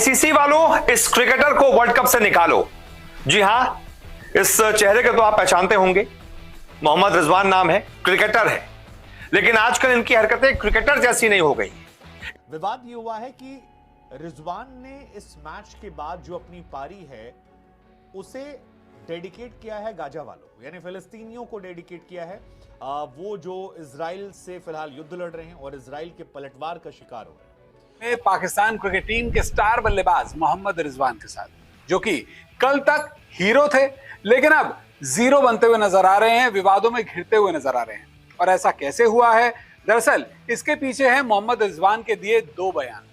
ICC वालों, इस cricketer को वर्ल्ड कप से निकालो। जी हां, इस चेहरे को तो आप पहचानते होंगे। मोहम्मद रिजवान नाम है, क्रिकेटर है, लेकिन आजकल इनकी हरकतें क्रिकेटर जैसी नहीं हो गई। विवाद ये हुआ है कि रिजवान ने इस मैच के बाद जो अपनी पारी है उसे डेडिकेट किया है गाजा वालों, यानी फिलिस्तीनियों को डेडिकेट किया है। वो जो इजराइल से फिलहाल युद्ध लड़ रहे हैं और इजराइल के पलटवार का शिकार हो रहे हैं। पाकिस्तान क्रिकेट टीम के स्टार बल्लेबाज मोहम्मद रिजवान के साथ, जो कि कल तक हीरो थे लेकिन अब जीरो बनते हुए नजर आ रहे हैं, विवादों में घिरते हुए नजर आ रहे हैं। और ऐसा कैसे हुआ है? दरअसल इसके पीछे है मोहम्मद रिजवान के दिए दो बयान।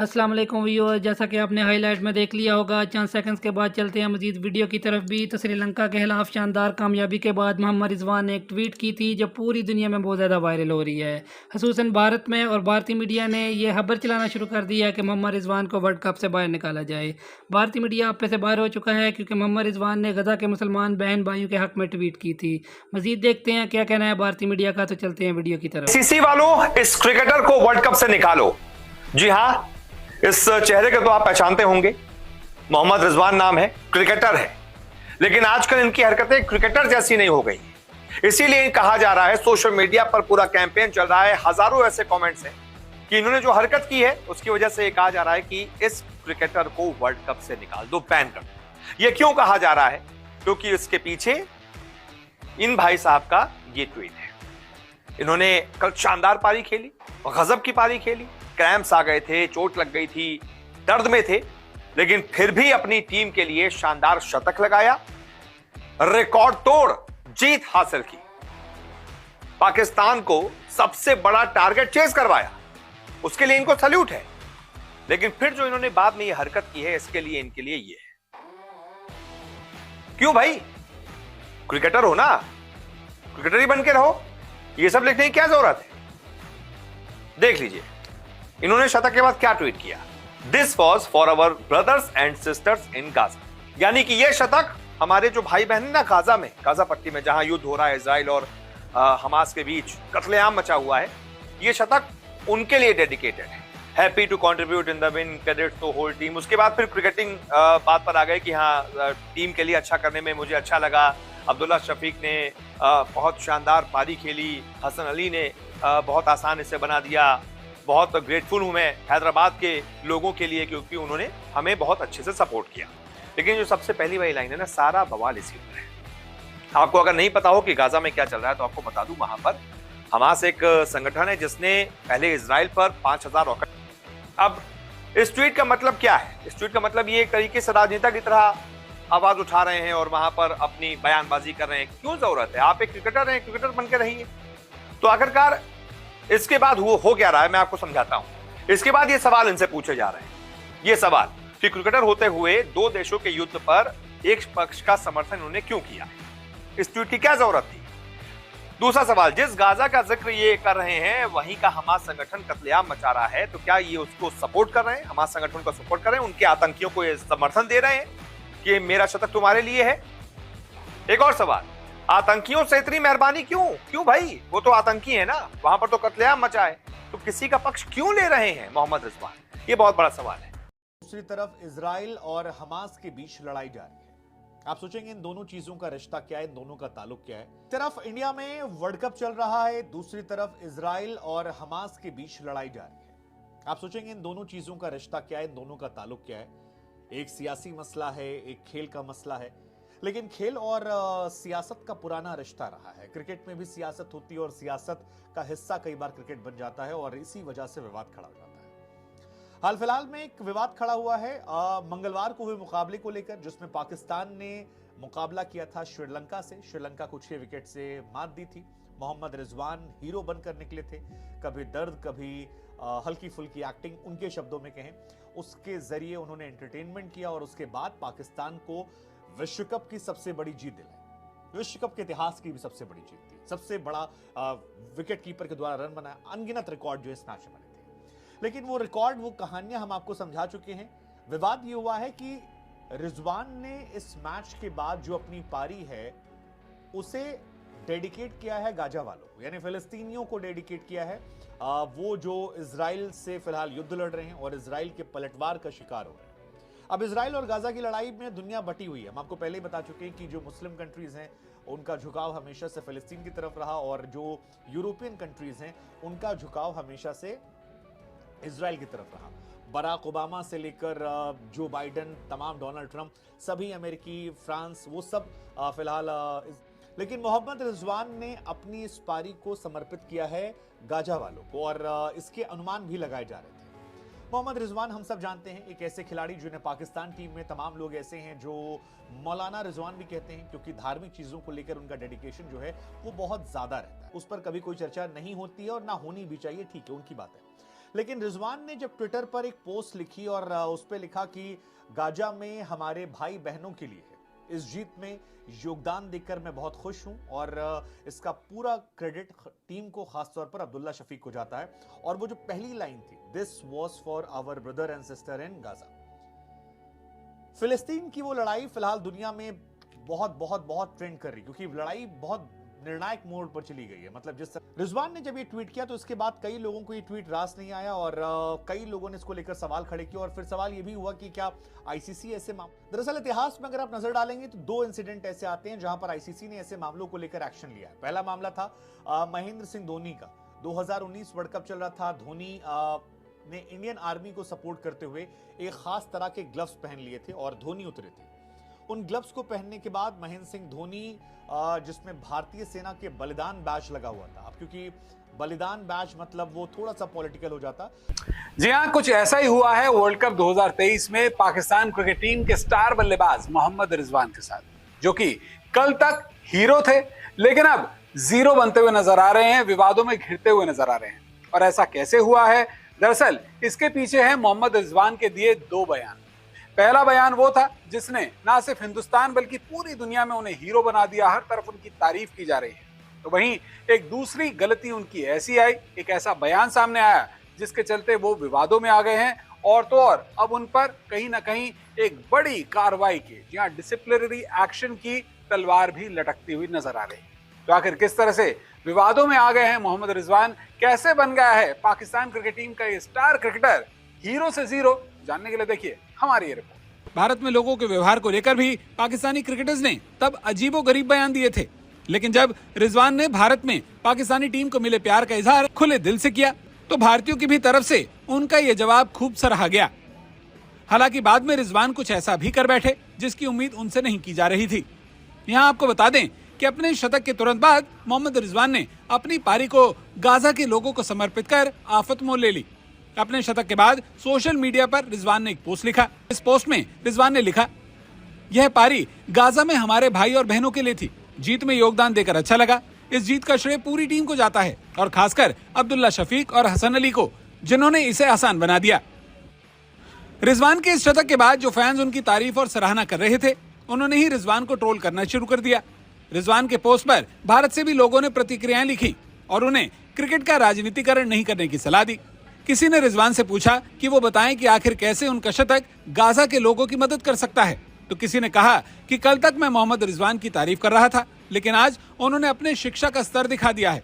अस्सलाम वालेकुम व्यूअर्स, जैसा कि आपने हाईलाइट में देख लिया होगा, चंद सेकंड्स के बाद चलते हैं मजीद वीडियो की तरफ भी। तो श्रीलंका के खिलाफ शानदार कामयाबी के बाद मोहम्मद रिजवान ने एक ट्वीट की थी जो पूरी दुनिया में बहुत ज़्यादा वायरल हो रही है, ख़ुसूसन भारत में। और भारतीय मीडिया ने यह खबर चलाना शुरू कर दिया है कि मोहम्मद रिजवान को वर्ल्ड कप से बाहर निकाला जाए। भारतीय मीडिया आप पे से बाहर हो चुका है क्योंकि मोहम्मद रिजवान ने गजा के मुसलमान बहन भाइयों के हक में ट्वीट की थी। मजीद देखते हैं क्या कहना है भारतीय मीडिया का, तो चलते हैं वीडियो की तरफ। आईसीसी वालों, इस क्रिकेटर को वर्ल्ड कप से निकालो। जी हां, इस चेहरे को तो आप पहचानते होंगे। मोहम्मद रिजवान नाम है, क्रिकेटर है, लेकिन आजकल इनकी हरकतें क्रिकेटर जैसी नहीं हो गई। इसीलिए कहा जा रहा है, सोशल मीडिया पर पूरा कैंपेन चल रहा है, हजारों ऐसे कमेंट्स हैं कि इन्होंने जो हरकत की है उसकी वजह से कहा जा रहा है कि इस क्रिकेटर को वर्ल्ड कप से निकाल दो, बैन कर दो। यह क्यों कहा जा रहा है? क्योंकि इसके पीछे इन भाई साहब का ये ट्वीट है। इन्होंने कल शानदार पारी खेली और गजब की पारी खेली। क्रैम्प्स आ गए थे, चोट लग गई थी, दर्द में थे, लेकिन फिर भी अपनी टीम के लिए शानदार शतक लगाया, रिकॉर्ड तोड़ जीत हासिल की, पाकिस्तान को सबसे बड़ा टारगेट चेस करवाया। उसके लिए इनको सैल्यूट है। लेकिन फिर जो इन्होंने बाद में ये हरकत की है, इसके लिए इनके लिए ये है। क्यों भाई? क्रिकेटर हो ना, क्रिकेटर ही बन के रहो, ये सब लिखने की क्या जरूरत है? देख लीजिए इन्होंने शतक के बाद क्या ट्वीट किया। This was for our brothers and sisters in Gaza, यानी कि यह शतक हमारे जो भाई बहन ना गाजा में, गाजा पट्टी में जहां युद्ध हो रहा है इजराइल और हमास के बीच कत्लेआम मचा हुआ है, यह शतक उनके लिए डेडिकेटेड है। Happy to contribute in the win, credit to whole team. उसके बाद फिर क्रिकेटिंग बात पर आ गए कि हाँ, टीम के लिए अच्छा करने में मुझे अच्छा लगा। अब्दुल्ला शफीक ने बहुत शानदार पारी खेली, हसन अली ने बहुत आसान इसे बना दिया। बहुत ग्रेटफुल हूं मैं हैदराबाद के लोगों के लिए क्योंकि उन्होंने हमें बहुत अच्छे से सपोर्ट किया। लेकिन जो सबसे पहली वाली लाइन है ना, सारा बवाल इसी पर है। आपको अगर नहीं पता हो कि गाजा में क्या चल रहा है तो आपको बता दूं, वहां पर हमास एक संगठन है जिसने पहले इजराइल पर 5000 रॉकेट। अब इस ट्वीट का मतलब क्या है? इस ट्वीट का मतलब ये एक तरीके से राजनेता की तरह आवाज उठा रहे हैं और वहां पर अपनी बयानबाजी कर रहे हैं। क्यों जरूरत है? आप एक क्रिकेटर हैं, क्रिकेटर बनकर रहिए। तो आखिरकार इसके बाद हो क्या रहा है, मैं आपको समझाता हूं। इसके बाद ये सवाल इनसे पूछे जा रहे हैं, ये सवाल कि क्रिकेटर होते हुए दो देशों के युद्ध पर एक पक्ष का समर्थन उन्होंने क्यों किया? इस ट्वीट की क्या जरूरत थी? दूसरा सवाल, जिस गाजा का जिक्र ये कर रहे हैं वहीं का हमास संगठन कत्लेआम मचा रहा है, तो क्या ये उसको सपोर्ट कर रहे हैं? हमास संगठन को सपोर्ट कर रहे हैं? उनके आतंकियों को ये समर्थन दे रहे हैं कि मेरा शतक तुम्हारे लिए है? एक और सवाल, आतंकियों से इतनी मेहरबानी क्यों भाई? वो तो आतंकी है ना, वहां पर तो कत्लेआम मचा है, तो किसी का पक्ष क्यों ले रहे हैं मोहम्मद रिजवान? ये बहुत बड़ा सवाल है। दूसरी तरफ इजराइल और हमास के बीच लड़ाई जारी है। आप सोचेंगे इन दोनों चीजों का रिश्ता क्या है, इन दोनों का ताल्लुक क्या है? तरफ इंडिया में वर्ल्ड कप चल रहा है, दूसरी तरफ इजराइल और हमास के बीच लड़ाई जारी है। आप सोचेंगे इन दोनों चीजों का रिश्ता क्या है, इन दोनों का ताल्लुक क्या है? एक सियासी मसला है, एक खेल का मसला है, लेकिन खेल और सियासत का पुराना रिश्ता रहा है। क्रिकेट में भी सियासत होती है और सियासत का हिस्सा कई बार क्रिकेट बन जाता है और इसी वजह से विवाद खड़ा हो जाता है। हाल फिलहाल में एक विवाद खड़ा हुआ है मंगलवार को हुए मुकाबले को लेकर, जिसमें पाकिस्तान ने मुकाबला किया था श्रीलंका से। श्रीलंका को 6 विकेट से मात दी थी। मोहम्मद रिजवान हीरो बनकर निकले थे। कभी दर्द, कभी हल्की फुल्की एक्टिंग, उनके शब्दों में कहें, उसके जरिए उन्होंने एंटरटेनमेंट किया और उसके बाद पाकिस्तान को विश्व कप की सबसे बड़ी जीत दिलाई। विश्व कप के इतिहास की भी सबसे बड़ी जीत थी। सबसे बड़ा विकेट कीपर के द्वारा रन बनाया, अनगिनत रिकॉर्ड जो इस मैच में बने थे। लेकिन वो रिकॉर्ड, वो कहानियां हम आपको समझा चुके हैं। विवाद ये हुआ है कि रिजवान ने इस मैच के बाद जो अपनी पारी है उसे डेडिकेट किया है गाजा वालों को, यानी फिलिस्तीनियों को डेडिकेट किया है, वो जो इजराइल से फिलहाल युद्ध लड़ रहे हैं और इजराइल के पलटवार का शिकार हो रहे हैं। अब इजराइल और गाजा की लड़ाई में दुनिया बटी हुई है। हम आपको पहले ही बता चुके हैं कि जो मुस्लिम कंट्रीज हैं उनका झुकाव हमेशा से फिलिस्तीन की तरफ रहा, और जो यूरोपियन कंट्रीज हैं उनका झुकाव हमेशा से इजराइल की तरफ रहा। बराक ओबामा से लेकर जो बाइडन, तमाम डोनाल्ड ट्रंप, सभी अमेरिकी, फ्रांस, वो सब फिलहाल लेकिन मोहम्मद रिजवान ने अपनी इस पारी को समर्पित किया है गाजा वालों को, और इसके अनुमान भी लगाए जा रहे थे। मोहम्मद रिजवान हम सब जानते हैं एक ऐसे खिलाड़ी जिन्हें पाकिस्तान टीम में तमाम लोग ऐसे हैं जो मौलाना रिजवान भी कहते हैं, क्योंकि धार्मिक चीजों को लेकर उनका डेडिकेशन जो है वो बहुत ज्यादा रहता है। उस पर कभी कोई चर्चा नहीं होती है और ना होनी भी चाहिए, ठीक है, उनकी बात है। लेकिन रिजवान ने जब ट्विटर पर एक पोस्ट लिखी और उस पर लिखा कि गाजा में हमारे भाई बहनों के लिए है, इस जीत में योगदान देकर मैं बहुत खुश हूं, और इसका पूरा क्रेडिट टीम को, खासतौर पर अब्दुल्ला शफीक को जाता है। और वो जो पहली लाइन थी, this was for our brother and sister in Gaza. फिलिस्तीन की वो लड़ाई फिलहाल दुनिया में बहुत बहुत बहुत ट्रेंड कर रही, क्योंकि लड़ाई बहुत निर्णायक मोड़ पर चली गई है। मतलब जिस रिजवान ने जब ये ट्वीट किया तो इसके बाद कई लोगों को ये ट्वीट रास नहीं आया, और कई लोगों ने इसको लेकर सवाल खड़े किए, और फिर सवाल ये भी हुआ कि क्या आईसीसी ऐसे दरअसल इतिहास में अगर आप नजर डालेंगे तो 2 इंसिडेंट ऐसे आते हैं जहां पर आईसीसी ने ऐसे मामलों को लेकर एक्शन लिया है। पहला मामला था महेंद्र सिंह धोनी का। 2019 वर्ल्ड कप चल रहा था, धोनी ने इंडियन आर्मी को सपोर्ट करते हुए एक खास तरह के ग्लव्स पहन लिए थे और धोनी उतरे थे। उन ग्लव्स को पहनने के बाद महेंद्र सिंह धोनी, जिसमें भारतीय सेना के बलिदान बैच लगा हुआ था, अब क्योंकि बलिदान बैच मतलब वो थोड़ा सा पॉलिटिकल हो जाता। जी हां, कुछ ऐसा ही हुआ है वर्ल्ड कप 2023 में पाकिस्तान क्रिकेट टीम के स्टार बल्लेबाज मोहम्मद रिजवान के साथ, जो कि कल तक हीरो थे लेकिन अब जीरो बनते हुए नजर आ रहे हैं, विवादों में घिरते हुए नजर आ रहे हैं। और ऐसा कैसे हुआ है? दरअसल इसके पीछे है मोहम्मद रिजवान के दिए 2 बयान। पहला बयान वो था जिसने ना सिर्फ हिंदुस्तान बल्कि पूरी दुनिया में उन्हें हीरो बना दिया, हर तरफ उनकी तारीफ की जा रही है। तो वहीं एक दूसरी गलती उनकी ऐसी आई, एक ऐसा बयान सामने आया जिसके चलते वो विवादों में आ गए हैं, और तो और अब उन पर कहीं ना कहीं एक बड़ी कार्रवाई की, जहां डिसिप्लिनरी एक्शन की तलवार भी लटकती हुई नजर आ रही है। तो आखिर किस तरह से विवादों में आ गए हैं मोहम्मद रिजवान, कैसे बन गया है पाकिस्तान क्रिकेट टीम का ये स्टार क्रिकेटर हीरो से जीरो, जानने के लिए देखिए हमारी ये रिपोर्ट। भारत में लोगों के व्यवहार को लेकर भी पाकिस्तानी क्रिकेटर्स ने तब अजीबोगरीब बयान दिए थे, लेकिन जब रिजवान ने भारत में पाकिस्तानी टीम को मिले प्यार का इजहार खुले दिल से किया तो भारतीयों की भी तरफ से उनका ये जवाब खूब सराहा गया। हालांकि बाद में रिजवान कुछ ऐसा भी कर बैठे जिसकी उम्मीद उनसे नहीं की जा रही थी। यहाँ आपको बता दें कि अपने शतक के तुरंत बाद मोहम्मद रिजवान ने अपनी पारी को गाजा के लोगों को समर्पित कर आफत मोल ले ली। अपने शतक के बाद सोशल मीडिया पर रिजवान ने एक पोस्ट लिखा। इस पोस्ट में रिजवान ने लिखा, यह पारी गाजा में हमारे भाई और बहनों के लिए थी। जीत में योगदान देकर अच्छा लगा। इस जीत का श्रेय पूरी टीम को जाता है, और खासकर अब्दुल्ला शफीक और हसन अली को, जिन्होंने इसे आसान बना दिया। रिजवान के इस शतक के बाद जो फैंस उनकी तारीफ और सराहना कर रहे थे, उन्होंने ही रिजवान को ट्रोल करना शुरू कर दिया। रिजवान के पोस्ट पर भारत से भी लोगों ने प्रतिक्रियाएं लिखी और उन्हें क्रिकेट का राजनीतिकरण नहीं करने की सलाह दी। किसी ने रिजवान से पूछा कि वो बताएं कि आखिर कैसे उनका शतक गाजा के लोगों की मदद कर सकता है, तो किसी ने कहा कि कल तक मैं मोहम्मद रिजवान की तारीफ कर रहा था, लेकिन आज उन्होंने अपने शिक्षा का स्तर दिखा दिया है।